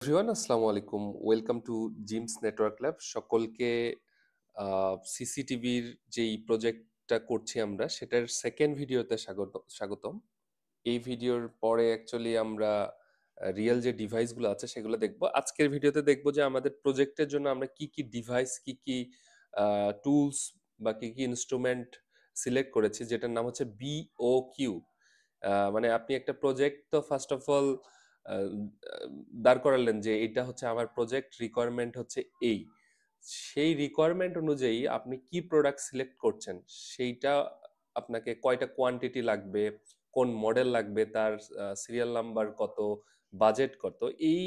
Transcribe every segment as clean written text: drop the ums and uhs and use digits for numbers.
Everyone আসসালামু আলাইকুম, welcome to gems network lab. সকলকে সিসিটিভির যেই প্রজেক্টটা করছি আমরা সেটার সেকেন্ড ভিডিওতে স্বাগতম। এই ভিডিওর পরে অ্যাকচুয়ালি আমরা রিয়েল যে ডিভাইসগুলো আছে সেগুলো দেখব। আজকের ভিডিওতে দেখব যে আমাদের প্রজেক্টের জন্য আমরা কি কি ডিভাইস, কি কি টুলস বা কি কি ইনস্ট্রুমেন্ট সিলেক্ট করেছি, যেটার নাম হচ্ছে বিওকিউ। মানে আপনি একটা প্রজেক্ট তো ফার্স্ট অফ অল দাঁড় করালেন যে এটা হচ্ছে আমার প্রজেক্ট, রিকোয়ারমেন্ট হচ্ছে এই। সেই রিকোয়ারমেন্ট অনুযায়ী আপনি কি প্রোডাক্ট সিলেক্ট করছেন, সেইটা আপনাকে কয়টা কোয়ান্টিটি লাগবে, কোন মডেল লাগবে, তার সিরিয়াল নাম্বার কত, বাজেট কত, এই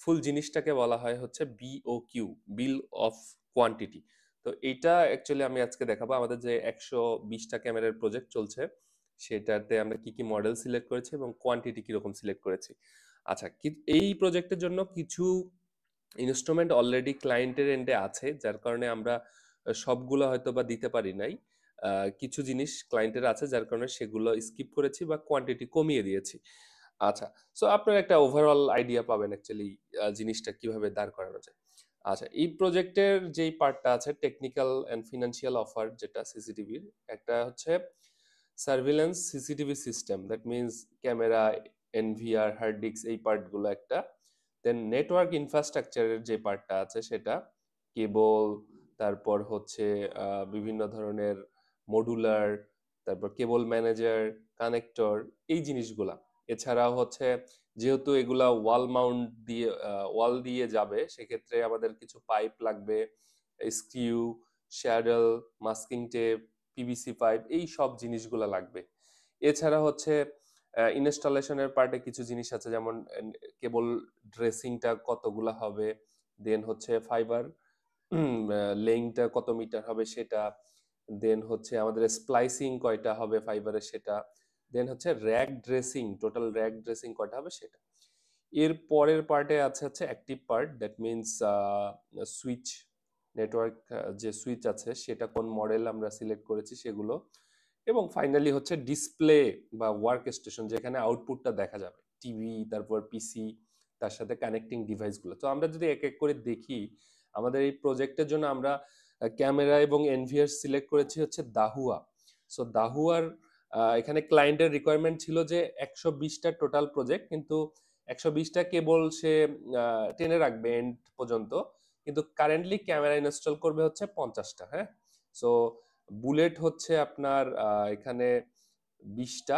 ফুল জিনিসটাকে বলা হয় হচ্ছে বিওকিউ, বিল অফ কোয়ান্টিটি। তো এইটা অ্যাকচুয়ালি আমি আজকে দেখাবো। আমাদের যে 120টা ক্যামেরার প্রজেক্ট চলছে সেটাতে আমরা কি কি মডেল সিলেক্ট করেছি এবং কোয়ান্টিটি কিরকম সিলেক্ট করেছি। আচ্ছা, এই প্রজেক্টের জন্য কিছু ইনস্ট্রুমেন্ট অলরেডি ক্লায়েন্টের এন্ডে আছে, যার কারণে আমরা সবগুলো হয়তো বা দিতে পারি নাই। কিছু জিনিস ক্লায়েন্টের আছে যার কারণে সেগুলো স্কিপ করেছি বা কোয়ান্টিটি কমিয়ে দিয়েছি। আচ্ছা, সো আপনার একটা ওভারঅল আইডিয়া পাবেন অ্যাকচুয়ালি জিনিসটা কিভাবে দাঁড় করানো যায়। আচ্ছা, এই প্রজেক্টের যেই পার্টটা আছে টেকনিক্যাল অ্যান্ড ফিনান্সিয়াল অফার, যেটা সিসিটিভির একটা হচ্ছে surveillance CCTV system, that means camera, NVR, hard disk, এই পার্টগুলো একটা। দেন নেটওয়ার্ক ইনফ্রাস্ট্রাকচারের যে পার্টটা আছে সেটা, কেবল, তারপর হচ্ছে বিভিন্ন ধরনের মডুলার, তারপর কেবল ম্যানেজার, কানেক্টর, এই জিনিসগুলা। এছাড়াও হচ্ছে যেহেতু এগুলা ওয়াল দিয়ে যাবে, সেক্ষেত্রে আমাদের কিছু পাইপ লাগবে, screw, saddle, masking tape, PVC pipe, এই সব জিনিসগুলা লাগবে। এছাড়া হচ্ছে ইনস্টলেশনের পার্টে কিছু জিনিস আছে, যেমন কেবল ড্রেসিংটা কতগুলা হবে, দেন হচ্ছে ফাইবার লেংথটা কত মিটার হবে সেটা, দেন হচ্ছে আমাদের স্প্লাইসিং কয়টা হবে ফাইবারের সেটা, দেন হচ্ছে rack dressing, total rack dressing কয়টা হবে সেটা। এর পরের পার্টে আছে হচ্ছে active part, that means switch, network যে সুইচ আছে সেটা কোন মডেল আমরা সিলেক্ট করেছি সেগুলো, এবং ফাইনালি হচ্ছে ডিসপ্লে বা ওয়ার্ক স্টেশন, যেখানে আউটপুটটা দেখা যাবে, টিভি, তারপর পিসি, তার সাথে কানেক্টিং ডিভাইসগুলো। তো আমরা যদি এক এক করে দেখি, আমাদের এই প্রজেক্টের জন্য আমরা ক্যামেরা এবং এনভিআর সিলেক্ট করেছি হচ্ছে দাহুয়া। সো দাহুয়ার এখানে ক্লায়েন্টের রিকোয়ারমেন্ট ছিল যে 120টা টোটাল প্রজেক্ট, কিন্তু 120টা কেবল সে টেনে রাখবে এন্ড পর্যন্ত, কিন্তু কারেন্টলি ক্যামেরা ইনস্টল করবে হচ্ছে 50টা। হ্যাঁ, সো বুলেট হচ্ছে আপনার এখানে 20টা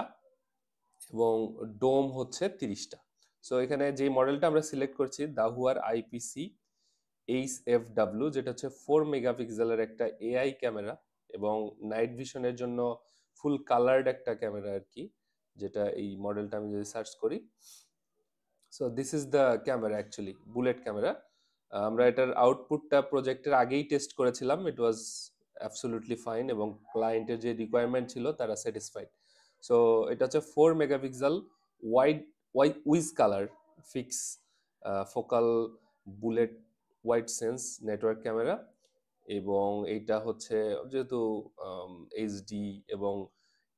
এবং ডোম হচ্ছে 30টা। সো এখানে যে মডেলটা আমরা সিলেক্ট করছি দাহুয়ার আইপিসি এইচ-এফ-ডাব্লিউ, যেটা হচ্ছে 4 মেগাপিক্সেলের একটা এআই ক্যামেরা এবং নাইট ভিশনের জন্য ফুল কালার্ড একটা ক্যামেরা আর কি, যেটা এই মডেলটা আমি যদি সার্চ করি, so this is the camera, actually bullet camera. আমরা এটার আউটপুটটা প্রজেক্টের আগেই টেস্ট করেছিলাম, ইট ওয়াজ অ্যাবসলিউটলি ফাইন এবং ক্লায়েন্টের যে রিকোয়ারমেন্ট ছিল তারা স্যাটিসফাইড। সো এটা হচ্ছে 4 megapixel wide wiz colour fix focal bullet wide sense network camera, এবং এইটা হচ্ছে যেহেতু এইচডি এবং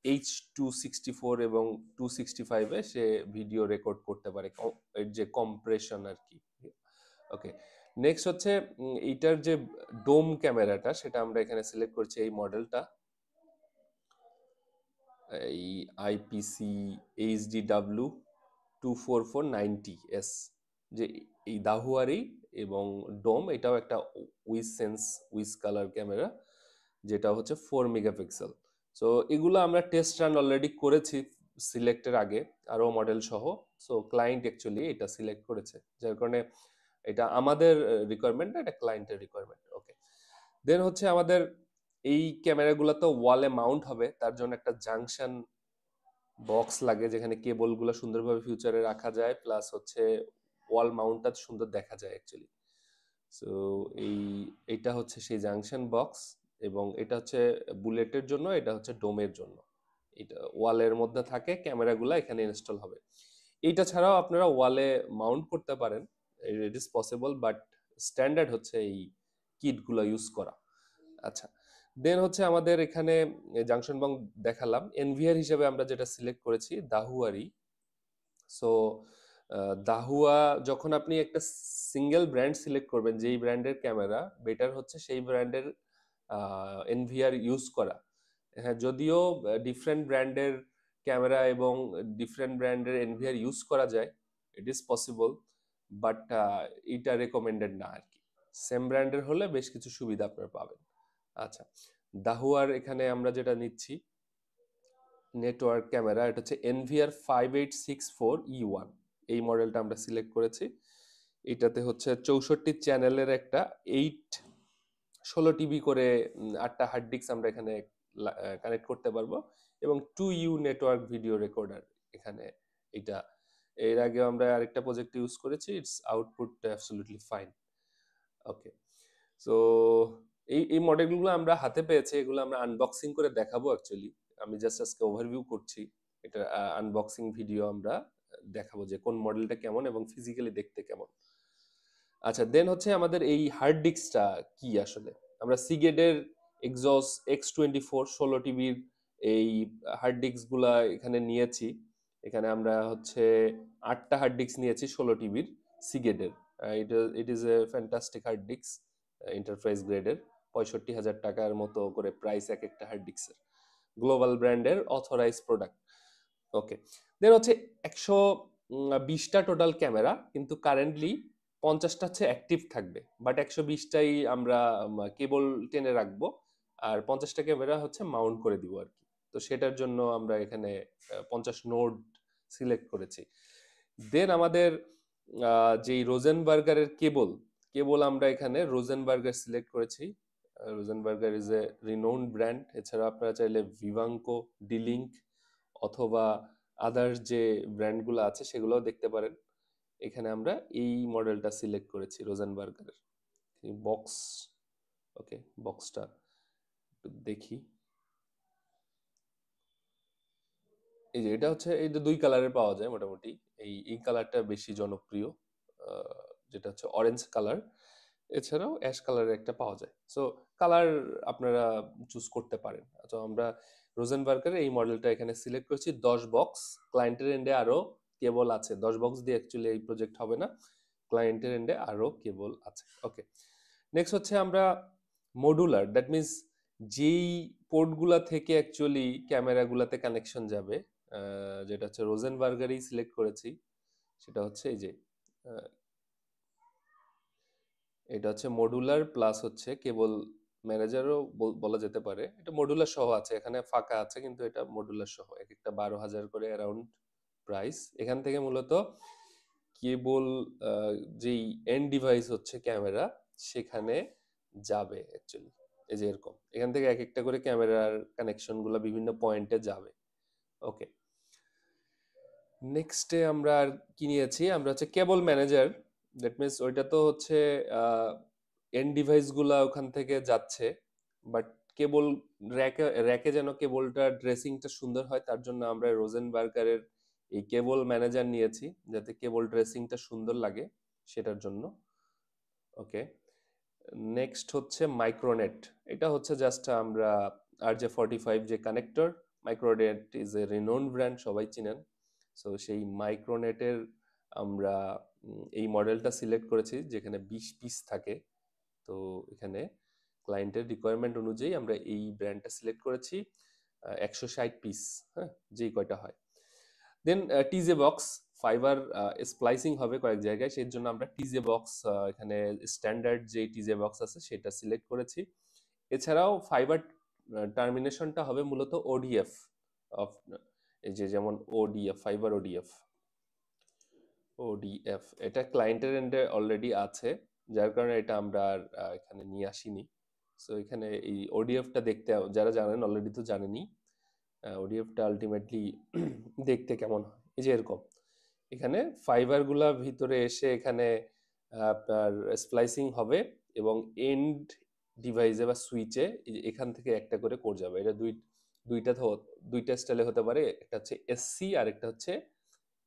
H.264 এবং 265-এ সে ভিডিও রেকর্ড করতে পারে, এর যে কম্প্রেশন আর কি। ওকে, নেক্সট হচ্ছে এইটার যে ডোম ক্যামেরাটা সেটা আমরা এখানে সিলেক্ট করছি, এই মডেলটা, এই আইপিসি এইচডি-ডাব্লিউ 24490S, যে এই দাহুয়ারি এবং ডোম, এটাও একটা উইজ কালার ক্যামেরা, যেটা হচ্ছে 4 মেগাপিক্সেল। সো এগুলো আমরা টেস্ট রান অলরেডি করেছি সিলেক্টের আগে, আরো মডেল সহ। সো ক্লায়েন্ট অ্যাকচুয়ালি এটা সিলেক্ট করেছে, যার কারণে এটা আমাদের রিকোয়ারমেন্ট না, এটা ক্লায়েন্টের রিকোয়ারমেন্ট। ওকে, দেন হচ্ছে আমাদের এই ক্যামেরাগুলো তো ওয়ালে মাউন্ট হবে, তার জন্য একটা জাংশন বক্স লাগে যেখানে কেবলগুলো সুন্দরভাবে ফিউচারে রাখা যায়, প্লাস হচ্ছে ওয়াল মাউন্টটা সুন্দর দেখা যায় অ্যাকচুয়ালি। সো এইটা হচ্ছে সেই জাংশন বক্স, এবং এটা হচ্ছে বুলেটের জন্য, এটা হচ্ছে ডোমের জন্য। এটা ওয়ালের মধ্যে থাকে, ক্যামেরাগুলো এখানে ইনস্টল হবে। এইটা ছাড়াও আপনারা ওয়ালে মাউন্ট করতে পারেন, it is possible, but standard হচ্ছে এই কিটগুলো ইউজ করা। আচ্ছা, দেন হচ্ছে আমাদের এখানে জাংশন বক্স দেখালাম। এনভিআর হিসেবে আমরা যেটা সিলেক্ট করেছি দাহুয়ারি। সো দাহুয়া যখন আপনি একটা সিঙ্গেল ব্র্যান্ড সিলেক্ট করবেন, যেই ব্র্যান্ডের ক্যামেরা বেটার হচ্ছে সেই ব্র্যান্ডের এনভিআর ইউজ করা। হ্যাঁ, যদিও ডিফারেন্ট ব্র্যান্ডের ক্যামেরা এবং ডিফারেন্ট ব্র্যান্ডের এনভিআর ইউজ করা যায়, ইট ইজ পসিবল, বাট এটা রেকমেন্ডেড না আর কি। সেম ব্র্যান্ডের হলে বেশ কিছু সুবিধা আপনারা পাবেন। আচ্ছা, দাহুয়ার এখানে আমরা যেটা নিচ্ছি নেটওয়ার্ক ক্যামেরা, এটা হচ্ছে এনভিআর 5864E1, এই মডেলটা আমরা সিলেক্ট করেছি। এটাতে হচ্ছে 64 চ্যানেলের একটা 16 টিবি করে 8টা হার্ড ডিস্ক আমরা এখানে কানেক্ট করতে পারবো, এবং 2U নেটওয়ার্ক ভিডিও রেকর্ডার এখানে। এটা এর আগে আমরা আরেকটা প্রজেক্ট ইউজ করেছি, it's output absolutely fine. Okay, so এই মডেলগুলো আমরা হাতে পেয়েছি, এগুলো আমরা আনবক্সিং করে দেখাবো অ্যাকচুয়ালি। আমি জাস্ট আজকে ওভারভিউ করছি, এটা আনবক্সিং ভিডিও আমরা দেখাবো যে কোন মডেলটা কেমন এবং ফিজিক্যালি দেখতে কেমন। আচ্ছা, দেন হচ্ছে আমাদের এই হার্ড ডিস্কটা কি আসলে। আমরা সিগেটের এক্সজস X24 16 টিবির এই হার্ড ডিস্ক গুলা এখানে নিয়েছি। এখানে আমরা হচ্ছে 8টা হার্ড ডিস্ক নিয়েছি 16 টিবির সিগেটের। It is a fantastic hard disk, enterprise গ্রেডের। 65,000 টাকার মতো করে প্রাইস এক একটা হার্ড ডিস্কের, গ্লোবাল ব্র্যান্ডের অথরাইজ প্রোডাক্ট। ওকে, দেন হচ্ছে 120টা টোটাল ক্যামেরা, কিন্তু কারেন্টলি 50টা হচ্ছে অ্যাক্টিভ থাকবে, বাট 120টাই আমরা কেবল টেনে রাখবো, আর 50টা ক্যামেরা হচ্ছে মাউন্ট করে দিব আর কি। তো সেটার জন্য আমরা এখানে 50 নোড সিলেক্ট করেছি। দেন আমাদের যেই রোজেনবার্গারের কেবল কেবল আমরা এখানে রোজেনবার্গার সিলেক্ট করেছি। রোজেনবার্গার ইজ এ রিনোন্ড ব্র্যান্ড। এছাড়া আপনারা চাইলে ভিভাঙ্কো, ডিলিঙ্ক অথবা আদার্স যে ব্র্যান্ডগুলো আছে সেগুলোও দেখতে পারেন। এখানে আমরা এই মডেলটা সিলেক্ট করেছি রোজেনবার্গারের বক্স। ওকে, বক্সটা একটু দেখি। এই যে এটা হচ্ছে, এই যে 2 কালারের পাওয়া যায় মোটামুটি। এই কালারটা বেশি জনপ্রিয়, যেটা হচ্ছে অরেঞ্জ কালার। এছাড়াও অ্যাশ কালারের একটা পাওয়া যায়। সো কালার আপনারা চুজ করতে পারেন। তো আমরা রোজেনবার্গারের এই মডেলটা এখানে সিলেক্ট করেছি। 10 বক্স, ক্লায়েন্টের এন্ডে আরো কেবল আছে। 10 বক্স দিয়ে অ্যাকচুয়ালি এই প্রজেক্ট হবে না, ক্লায়েন্টের এন্ডে আরো কেবল আছে। ওকে, নেক্সট হচ্ছে আমরা মডুলার, দ্যাট মিনস যেই পোর্টগুলা থেকে অ্যাকচুয়ালি ক্যামেরাগুলাতে কানেকশন যাবে, যেটা হচ্ছে রোজেনবার্গারই সিলেক্ট করেছি। সেটা হচ্ছে এই যে এটা হচ্ছে মডুলার প্লাস হচ্ছে কেবল ম্যানেজারও বলা যেতে পারে। এটা মডুলার সহ আছে, এখানে ফাঁকা আছে, কিন্তু এটা মডুলার সহ। এক একটা 12,000 করে অ্যারাউন্ড প্রাইস। এখান থেকে মূলত কেবল যেই এন্ড ডিভাইস হচ্ছে ক্যামেরা সেখানে যাবে অ্যাকচুয়ালি। এই যে এরকম এখান থেকে এক একটা করে ক্যামেরার কানেকশন গুলো বিভিন্ন পয়েন্টে যাবে। ওকে, নেক্সটে আমরা আর কি নিয়েছি, আমরা হচ্ছে কেবল ম্যানেজার। দ্যাট মিনস ওইটা তো হচ্ছে এন্ড ডিভাইস গুলা ওখান থেকে যাচ্ছে, বাট কেবল র্যাকে র্যাকে যেন কেবলটা ড্রেসিংটা সুন্দর হয়, তার জন্য আমরা রোজেনবার্গারের এই কেবল ম্যানেজার নিয়েছি, যাতে কেবল ড্রেসিংটা সুন্দর লাগে সেটার জন্য। ওকে, নেক্সট হচ্ছে মাইক্রোনেট। এটা হচ্ছে জাস্ট আমরা RJ45 যে connector, Micronet is a renowned brand, সবাই চিনেন। সো সেই মাইক্রোনেটের আমরা এই মডেলটা সিলেক্ট করেছি, যেখানে 20 পিস থাকে। তো এখানে ক্লায়েন্টের রিকোয়ারমেন্ট অনুযায়ী আমরা এই ব্র্যান্ডটা সিলেক্ট করেছি, 160 পিস, হ্যাঁ, যেই কয়টা হয়। দেন টিজে বক্স, ফাইবার স্প্লাইসিং হবে কয়েক জায়গায়, সেই জন্য আমরা টিজে বক্স এখানে স্ট্যান্ডার্ড যে টিজে বক্স আছে সেটা সিলেক্ট করেছি। এছাড়াও ফাইবার টার্মিনেশনটা হবে মূলত ওডিএফ অফ, এই যে যেমন ওডিএফ, ফাইবার ওডিএফ। ওডিএফ এটা ক্লায়েন্টের এন্ডে অলরেডি আছে, যার কারণে এটা আমরা আর এখানে নিয়ে আসিনি। সো এখানে এই ওডিএফটা দেখতে যারা জানেন অলরেডি তো জানেনই, ওডিএফটা আলটিমেটলি দেখতে কেমন হয়। এই যে এরকম এখানে ফাইবার গুলা ভিতরে এসে এখানে আপনার স্প্লাইসিং হবে, এবং এন্ড ডিভাইসে বা সুইচে এখান থেকে একটা করে কোড যাবে। এটা দুইটা দুইটা স্টাইলে হতে পারে, একটা হচ্ছে এসসি আর একটা হচ্ছে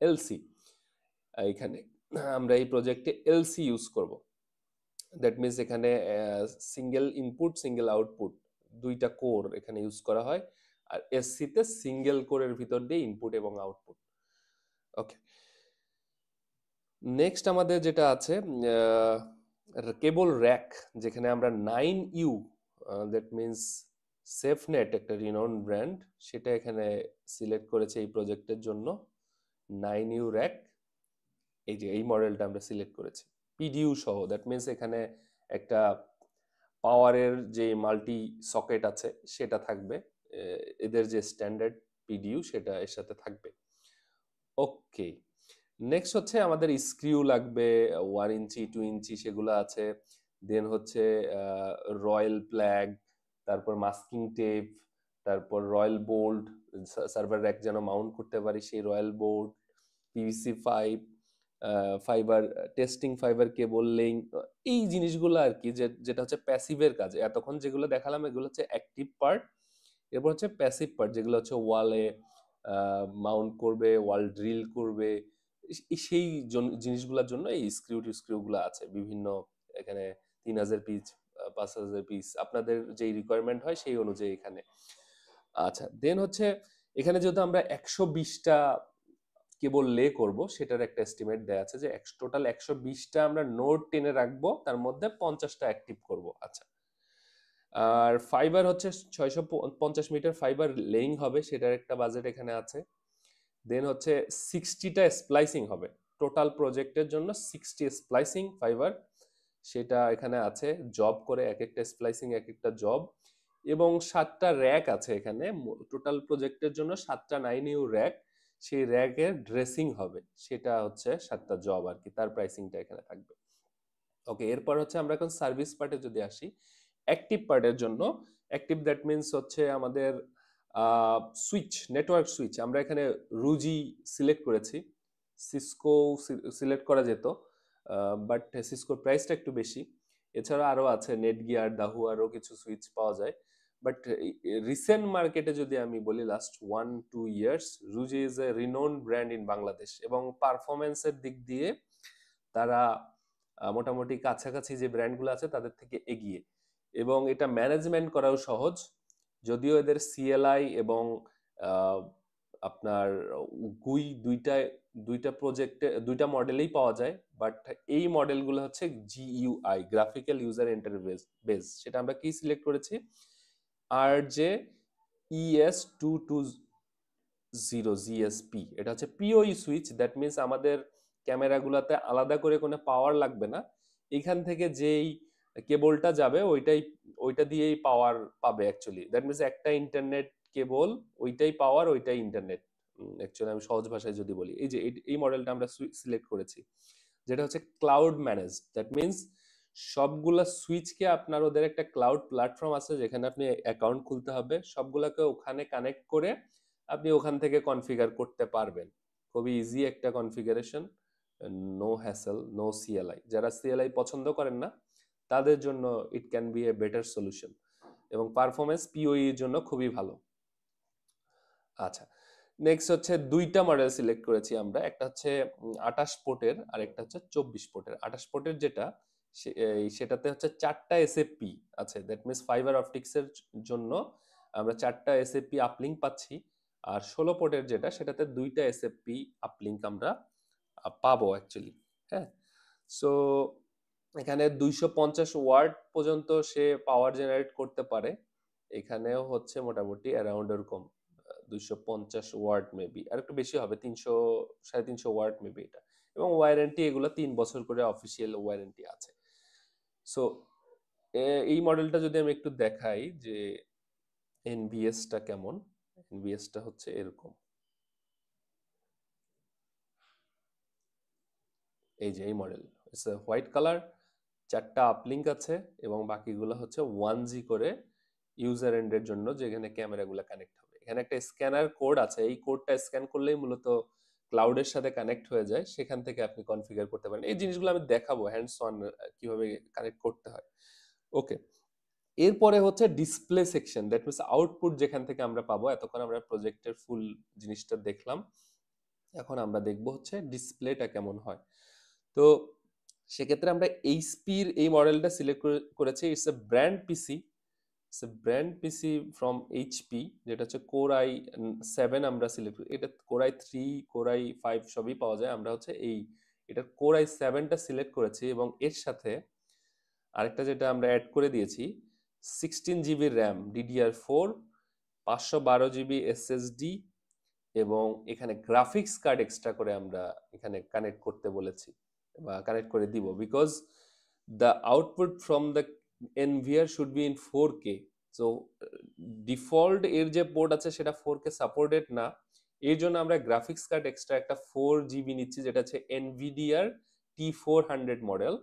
এলসি। এখানে আমরা এই প্রজেক্টে এলসি ইউজ করব। দ্যাট মিনস এখানে সিঙ্গেল ইনপুট সিঙ্গেল আউটপুট দুইটা কোর এখানে ইউজ করা হয়, আর এসসি তে সিঙ্গেল কোরের ভিতর দিয়ে ইনপুট এবং আউটপুট। ওকে, নেক্সট আমাদের যেটা আছে কেবল র্যাক, যেখানে আমরা 9U, দ্যাট মিনস সেফনেট, একটা রিনাউন্ড ব্র্যান্ড, সেটা এখানে সিলেক্ট করেছে এই প্রজেক্টের জন্য। 9U র্যাক, এই যে এই মডেলটা আমরা সিলেক্ট করেছি পিডিইউ সহ। দ্যাট মিনস এখানে একটা পাওয়ারের যে মাল্টি সকেট আছে সেটা থাকবে, এদের যে স্ট্যান্ডার্ড পিডিইউ সেটা এর সাথে থাকবে। ওকে, নেক্সট হচ্ছে আমাদের স্ক্রিউ লাগবে 1 ইঞ্চি 2 ইঞ্চি, সেগুলো আছে। দেন হচ্ছে রয়্যাল প্ল্যাগ, তারপর মাস্কিং টেপ, তারপর রয়্যাল বোল্ট, সার্ভার র্যাক যেন মাউন্ট করতে পারি সেই rawl bolt, PVC pipe, fibre testing, fibre cable laying, এই জিনিসগুলো আর কি, যেটা হচ্ছে প্যাসিভের কাজ। এতক্ষণ যেগুলো দেখালাম এগুলো হচ্ছে অ্যাক্টিভ পার্ট। এরপর হচ্ছে প্যাসিভ পার্ট, যেগুলো হচ্ছে ওয়ালে মাউন্ট করবে, ওয়াল ড্রিল করবে, সেই জিনিসগুলোর জন্য এই স্ক্রিউগুলো আছে বিভিন্ন। এখানে 3000 পিস, 5000 পিস, আপনাদের যেই রিকোয়ারমেন্ট হয় সেই অনুযায়ী এখানে। আচ্ছা, দেন হচ্ছে এখানে যেহেতু আমরা 120টা কেবল লে করব, সেটার একটা এস্টিমেট দেয়া আছে যে টোটাল 120টা আমরা নোড টেনে রাখবো, তার মধ্যে 50টা অ্যাক্টিভ করব। আচ্ছা, আর ফাইবার হচ্ছে 650 মিটার ফাইবার লেইং হবে, সেটার একটা বাজেট এখানে আছে। দেন হচ্ছে 60টা স্প্লাইসিং হবে, টোটাল প্রজেক্টের জন্য 60 স্প্লাইসিং ফাইবার, সেটা এখানে আছে। জব করে এক একটা স্প্লাইসিং এক একটা জব, এবং 7টা র্যাক আছে এখানে। টোটাল প্রজেক্টের জন্য 7টা 9U র্যাক, সেই র্যাকের ড্রেসিং হবে, সেটা হচ্ছে 7টা জব আর কি, তার প্রাইসিংটা এখানে থাকবে। ওকে, এরপর হচ্ছে আমরা এখন সার্ভিস পার্টে যদি আসি, অ্যাক্টিভ পার্টের জন্য, অ্যাক্টিভ দ্যাট মিনস হচ্ছে আমাদের সুইচ, নেটওয়ার্ক সুইচ, আমরা এখানে রুজি সিলেক্ট করেছি। সিসকো সিলেক্ট করা যেত, বাট সিসকোর প্রাইসটা একটু বেশি। এছাড়া আরো আছে নেটগিয়ার, দাহু, আরো কিছু সুইচ পাওয়া যায়। বাট রিসেন্ট মার্কেটে যদি আমি বলি, লাস্ট 1-2 ইয়ার্স, রুজি is a renowned brand in Bangladesh, এবং পারফরমেন্সের দিক দিয়ে তারা মোটামুটি কাছাকাছি যে ব্র্যান্ডগুলো আছে তাদের থেকে এগিয়ে, এবং এটা ম্যানেজমেন্ট করাও সহজ। যদিও এদের সিএলআই এবং আহ, আপনার গুই দুইটা প্রজেক্টে দুইটা মডেলেই পাওয়া যায়, বাট এই মডেলগুলো হচ্ছে GUI, graphical user interface base, সেটা আমরা কি সিলেক্ট করেছি, আর যে ES220 জিএসপি, এটা হচ্ছে পিওই সুইচ। দ্যাট মিনস আমাদের ক্যামেরাগুলোতে আলাদা করে কোনো পাওয়ার লাগবে না, এখান থেকে যেই কেবলটা যাবে ওইটা দিয়েই পাওয়ার পাবে অ্যাকচুয়ালি। দ্যাট মিনস একটা ইন্টারনেট কেবল, ওইটাই পাওয়ার, ওইটাই ইন্টারনেট। অ্যাকচুয়ালি আমি সহজ ভাষায় যদি বলি, এই যে এই মডেলটা আমরা সিলেক্ট করেছি, যেটা হচ্ছে ক্লাউড ম্যানেজ। দ্যাট মিনস সবগুলা সুইচকে আপনার, ওদের একটা ক্লাউড প্ল্যাটফর্ম আছে যেখানে আপনি অ্যাকাউন্ট খুলতে হবে, সবগুলাকে ওখানে কানেক্ট করে আপনি ওখান থেকে কনফিগার করতে পারবেন। খুবই ইজি একটা configuration, no hassle, no CLI. যারা সিএলআই পছন্দ করেন না তাদের জন্য it can be a better solution, এবং পারফরমেন্স পিওই এর জন্য খুবই ভালো। আচ্ছা, নেক্সট হচ্ছে দুইটা মডেল সিলেক্ট করেছি আমরা, একটা হচ্ছে 28 পোর্টের, আর একটা হচ্ছে 24 পোর্টের। 28 পোর্টের যেটা, সেটাতে হচ্ছে 4টা এসএফপি আছে, দ্যাট মিনস ফাইবার অপটিক্স এর জন্য আমরা 4টা এসএফপি আপলিঙ্ক পাচ্ছি। আর 16 পোর্টের যেটা, সেটাতে 2টা এসএফপি আপলিঙ্ক আমরা পাবো অ্যাকচুয়ালি। হ্যাঁ, সো এখানে 250 ওয়াট পর্যন্ত সে পাওয়ার জেনারেট করতে পারে। এখানেও হচ্ছে মোটামুটি অ্যারাউন্ড এরকম 250 ওয়াট, মেবি আর একটু বেশি হবে, 300 350 ওয়াট মেবি এটা। এবং ওয়ারেন্টি এগুলো 3 বছর করে অফিসিয়াল ওয়ারেন্টি আছে। সো এই মডেলটা যদি আমি একটু দেখাই যে এনভিএসটা কেমন, এনভিএসটা হচ্ছে এরকম, এই যে এই মডেল, ইটস হোয়াইট কালার, 4টা আপলিঙ্ক আছে, এবং বাকিগুলো হচ্ছে 1G করে ইউজার এন্ডের জন্য, যেখানে ক্যামেরাগুলো কানেক্ট হবে। এখানে একটা স্ক্যানার কোড আছে, এই কোডটা স্ক্যান করলেই মূলত ক্লাউডের সাথে কানেক্ট হয়ে যায়, সেখান থেকে আপনি কনফিগার করতে পারেন। এই জিনিসগুলো আমি দেখাবো হ্যান্ডস অন কিভাবে কানেক্ট করতে হয়। ওকে, এরপরে হচ্ছে display section, that means output যেখান থেকে আমরা পাবো। এতক্ষণ আমরা প্রজেক্টের ফুল জিনিসটা দেখলাম, এখন আমরা দেখব হচ্ছে ডিসপ্লেটা কেমন হয়। তো সেক্ষেত্রে আমরা এইচপির এই মডেলটা সিলেক্ট করেছি। It's a brand PC, it's a brand PC from HP, যেটা হচ্ছে কোর i7 আমরা সিলেক্ট করি। এটা কোর i3, কোর i5 সবই পাওয়া যায়, আমরা হচ্ছে এই এটার Core i7টা সিলেক্ট করেছি এবং এর সাথে আরেকটা যেটা আমরা অ্যাড করে দিয়েছি 16 GB RAM DDR4, 512 GB SSD এবং এখানে গ্রাফিক্স কার্ড এক্সট্রা করে আমরা এখানে কানেক্ট করতে বলেছি বা কানেক্ট করে দিব, because the output from the NVR should be in 4K। So default এর যে পোর্ট আছে সেটা 4K সাপোর্টেড না, এর জন্য আমরা গ্রাফিক্স কার্ড এক্সট্রা একটা 4 GB নিচ্ছি, যেটা হচ্ছে এনভিডিআর T400 মডেল।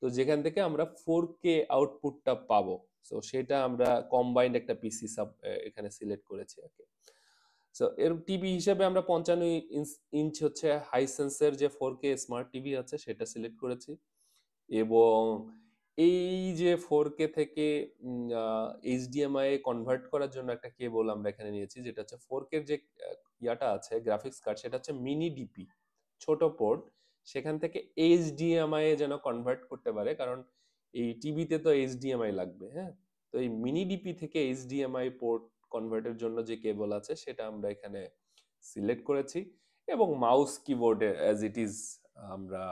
তো যেখান থেকে আমরা 4K আউটপুটটা পাবো, তো সেটা আমরা কম্বাইন্ড একটা পিসি এখানে সিলেক্ট করেছি আর কি। সো এর টিভি হিসেবে আমরা 55 ইঞ্চ হচ্ছে হাইসেন্সের যে 4K স্মার্ট টিভি আছে সেটা সিলেক্ট করেছি এবং এই যে 4K থেকে HDMI কনভার্ট করার জন্য একটা কেবল আমরা এখানে নিয়েছি, যেটা হচ্ছে 4K এর যে ইয়াটা আছে গ্রাফিক্স কার্ড, সেটা হচ্ছে মিনি ডিপি, ছোট পোর্ট, সেখান থেকে HDMI এ যেন কনভার্ট করতে পারে, কারণ এই টিভিতে তো HDMI লাগবে। হ্যাঁ, তো এই মিনি ডিপি থেকে HDMI পোর্ট কনভার্টের জন্য যে কেবল আছে সেটা আমরা এখানে সিলেক্ট করেছি এবং মাউস কিবোর্ডে অ্যাজ ইট ইজ আমরা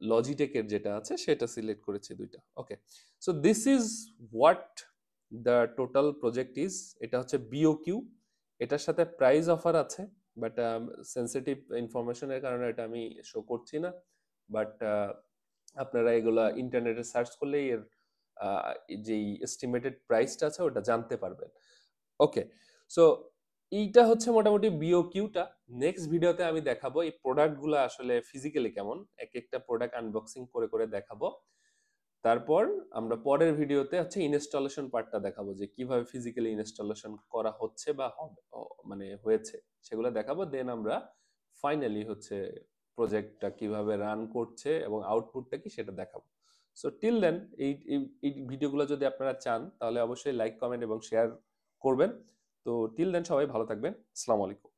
লজিটেকের যেটা আছে সেটা সিলেক্ট করেছি দুইটা। Okay, so this is what the total project is. এটা হচ্ছে BOQ, এটার সাথে প্রাইস অফার আছে, বাট সেন্সিটিভ ইনফরমেশনের কারণে এটা আমি শো করছি না, বাট আপনারা এগুলা ইন্টারনেটে সার্চ করলেই এর যেই এস্টিমেটেড প্রাইসটা আছে ওটা জানতে পারবেন। ওকে, সো এইটা হচ্ছে মোটামুটি BOQটা। নেক্সট ভিডিওতে আমি দেখাবো এই প্রোডাক্টগুলো আসলে ফিজিক্যালি কেমন, এক একটা প্রোডাক্ট আনবক্সিং করে করে দেখাবো। তারপর আমরা পরের ভিডিওতে হচ্ছে ইনস্টলেশন পার্টটা দেখাবো, যে কিভাবে ফিজিক্যালি ইনস্টলেশন করা হচ্ছে বা হবে মানে হয়েছে সেগুলো দেখাবো। দেন আমরা ফাইনালি হচ্ছে প্রজেক্টটা কিভাবে রান করছে এবং আউটপুটটা কি সেটা দেখাবো। সো টিল দেন এই ভিডিওগুলো যদি আপনারা চান তাহলে অবশ্যই লাইক, কমেন্ট এবং শেয়ার করবেন। তো টিল দেন সবাই ভালো থাকবেন। আসসালামু আলাইকুম।